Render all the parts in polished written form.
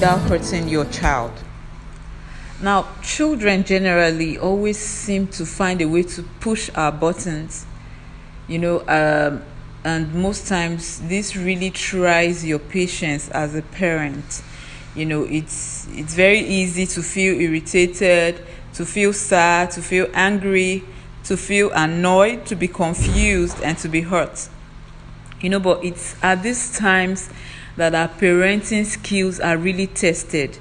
without hurting your child. Now, children generally always seem to find a way to push our buttons, and most times this really tries your patience as a parent. It's very easy to feel irritated, to feel sad, to feel angry, to feel annoyed, to be confused, and to be hurt. But it's at these times that our parenting skills are really tested.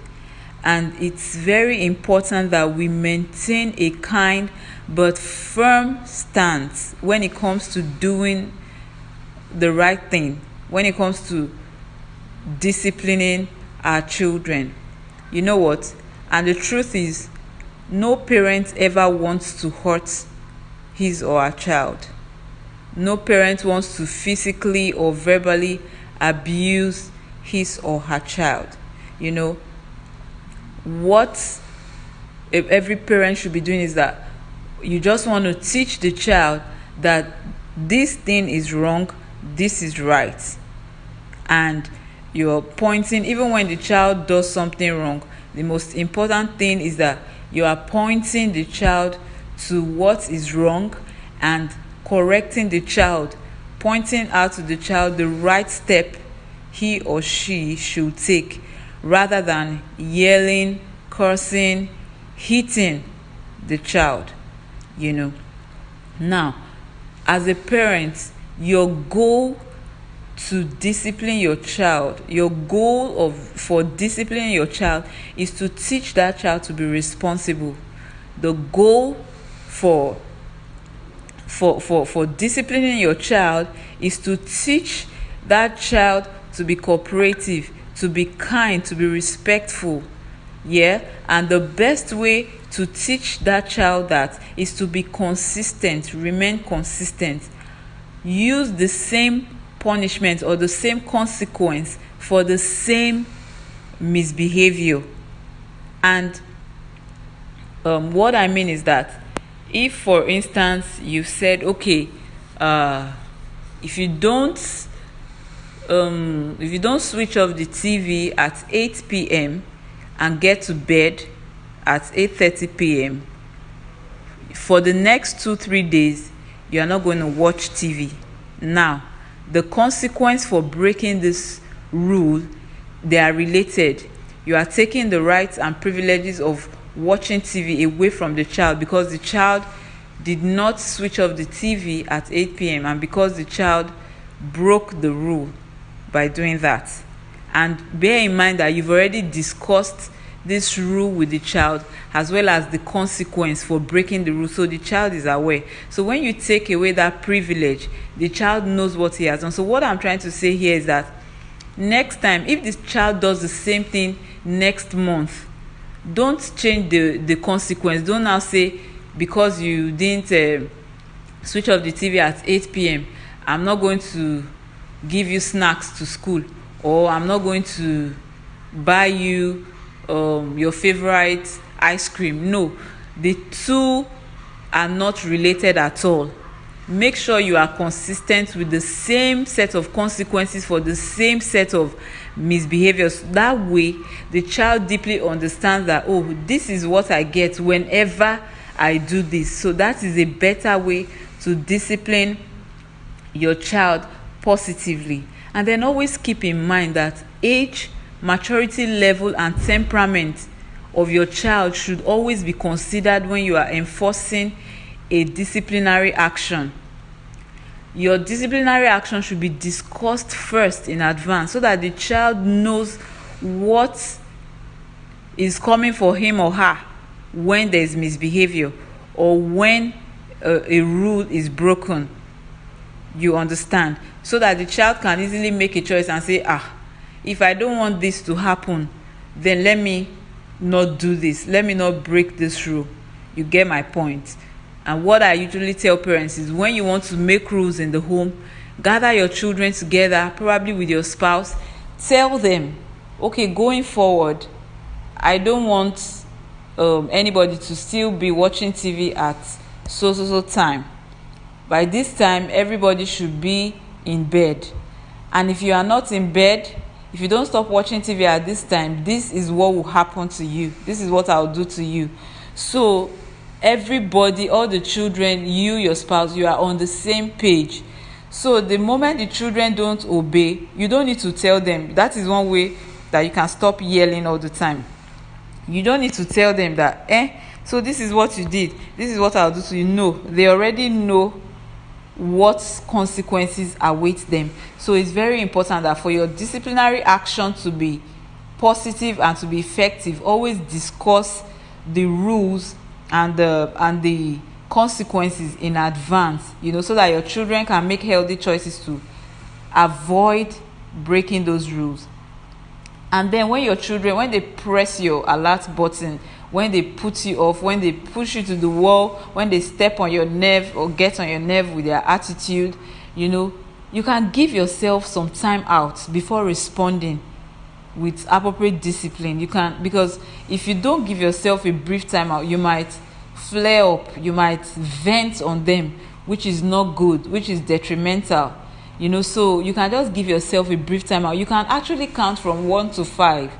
And it's very important that we maintain a kind but firm stance when it comes to doing the right thing, when it comes to disciplining our children. You know what? And the truth is, no parent ever wants to hurt his or her child. No parent wants to physically or verbally abuse his or her child. What every parent should be doing is that you just want to teach the child that this thing is wrong, this is right. And you're pointing, even when the child does something wrong, the most important thing is that you are pointing the child to what is wrong and correcting the child, pointing out to the child the right step he or she should take, rather than yelling, cursing, hitting the child. Now, as a parent, your goal to discipline your child, for disciplining your child is to teach that child to be responsible. The goal for disciplining your child is to teach that child to be cooperative, to be kind, to be respectful. And the best way to teach that child that is to be consistent, remain consistent. Use the same punishment or the same consequence for the same misbehavior. And what I mean is that if, for instance, you said, okay, if you don't switch off the TV at 8 p.m. and get to bed at 8:30 p.m., for the next 2-3 days, you are not going to watch TV. Now, the consequence for breaking this rule, they are related. You are taking the rights and privileges of watching TV away from the child because the child did not switch off the TV at 8 p.m. and because the child broke the rule by doing that. And bear in mind that you've already discussed this rule with the child as well as the consequence for breaking the rule, so the child is aware. So when you take away that privilege, the child knows what he has done. So what I'm trying to say here is that next time, if this child does the same thing next month, don't change the consequence. Don't now say, because you didn't switch off the TV at 8 p.m., I'm not going to give you snacks to school, or I'm not going to buy you your favorite ice cream. No, the two are not related at all. Make sure you are consistent with the same set of consequences for the same set of misbehaviors. That way, the child deeply understands that, oh, this is what I get whenever I do this. So that is a better way to discipline your child positively. And then always keep in mind that age, maturity level, and temperament of your child should always be considered when you are enforcing a disciplinary action. Your disciplinary action should be discussed first in advance so that the child knows what is coming for him or her when there is misbehavior or when a rule is broken. You understand? So that the child can easily make a choice and say, if I don't want this to happen, then let me not do this. Let me not break this rule. You get my point? And what I usually tell parents is, when you want to make rules in the home, gather your children together, probably with your spouse. Tell them, okay, going forward, I don't want anybody to still be watching TV at so time. By this time, everybody should be in bed. And if you are not in bed, if you don't stop watching TV at this time, this is what will happen to you, this is what I'll do to you. So everybody, all the children, you, your spouse, you are on the same page. So the moment the children don't obey, you don't need to tell them. That is one way that you can stop yelling all the time. You don't need to tell them that, so this is what you did, this is what I'll do to you. No, they already know what consequences await them. So it's very important that for your disciplinary action to be positive and to be effective, always discuss the rules and the consequences in advance, so that your children can make healthy choices to avoid breaking those rules. And then when your children, when they press your alert button, when they put you off, when they push you to the wall, when they step on your nerve or get on your nerve with their attitude, you can give yourself some time out before responding with appropriate discipline. You can, because if you don't give yourself a brief time out, you might flare up, you might vent on them, which is not good, which is detrimental. So you can just give yourself a brief time out. You can actually count from 1 to 5.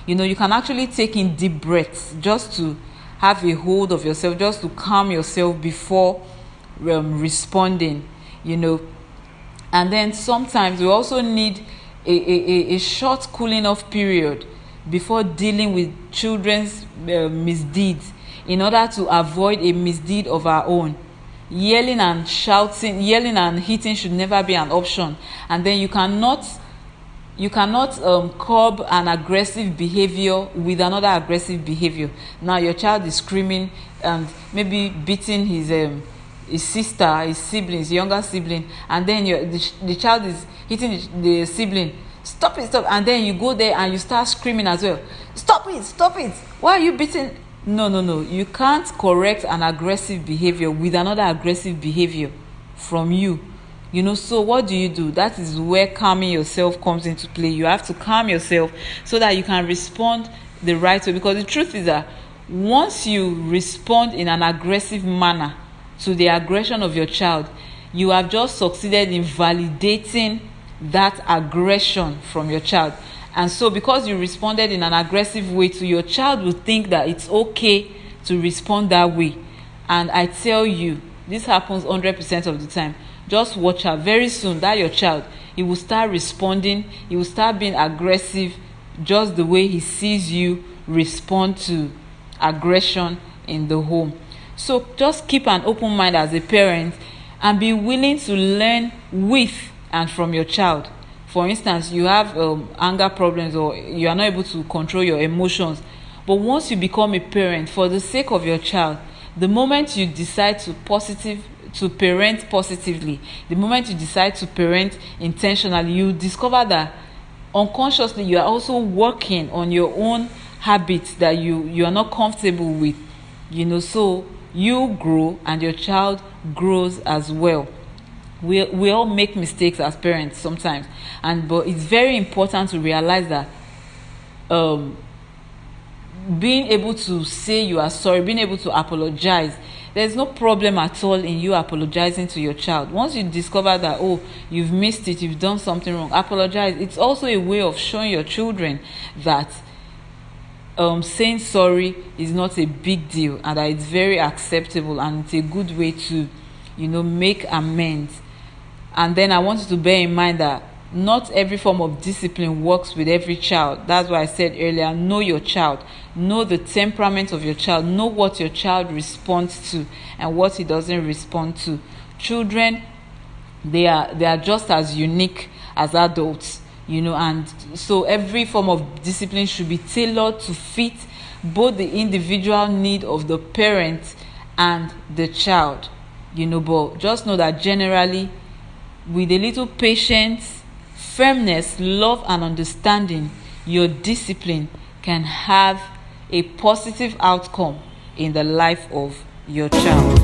You can actually take in deep breaths just to have a hold of yourself, just to calm yourself before responding. And then sometimes we also need a short cooling off period before dealing with children's misdeeds, in order to avoid a misdeed of our own. Yelling and shouting, yelling and hitting should never be an option. And then you cannot curb an aggressive behavior with another aggressive behavior. Now your child is screaming and maybe beating his sister, his siblings, younger sibling, and then the child is hitting the sibling. Stop it, stop. And then you go there and you start screaming as well. Stop it, why are you beating? No, you can't correct an aggressive behavior with another aggressive behavior from you. So what do? That is where calming yourself comes into play. You have to calm yourself so that you can respond the right way, because the truth is that once you respond in an aggressive manner to the aggression of your child, you have just succeeded in validating that aggression from your child. And so because you responded in an aggressive way to your child, will think that it's okay to respond that way. And I tell you, this happens 100% of the time. Just watch out. Very soon, that your child, he will start responding, he will start being aggressive, just the way he sees you respond to aggression in the home. So just keep an open mind as a parent and be willing to learn with and from your child. For instance, you have anger problems, or you are not able to control your emotions. But once you become a parent, for the sake of your child, the moment you decide to parent positively, the moment you decide to parent intentionally, you discover that unconsciously you are also working on your own habits that you are not comfortable with. So you grow and your child grows as well. We all make mistakes as parents sometimes, but it's very important to realize that being able to say you are sorry, being able to apologize, there's no problem at all in you apologizing to your child. Once you discover that, you've missed it, you've done something wrong, apologize. It's also a way of showing your children that saying sorry is not a big deal, and that it's very acceptable, and it's a good way to make amends. And then I want you to bear in mind that not every form of discipline works with every child. That's why I said earlier, know your child, know the temperament of your child, know what your child responds to and what he doesn't respond to. Children, they are just as unique as adults, and so every form of discipline should be tailored to fit both the individual need of the parent and the child. But just know that generally, with a little patience, firmness, love, and understanding, your discipline can have a positive outcome in the life of your child.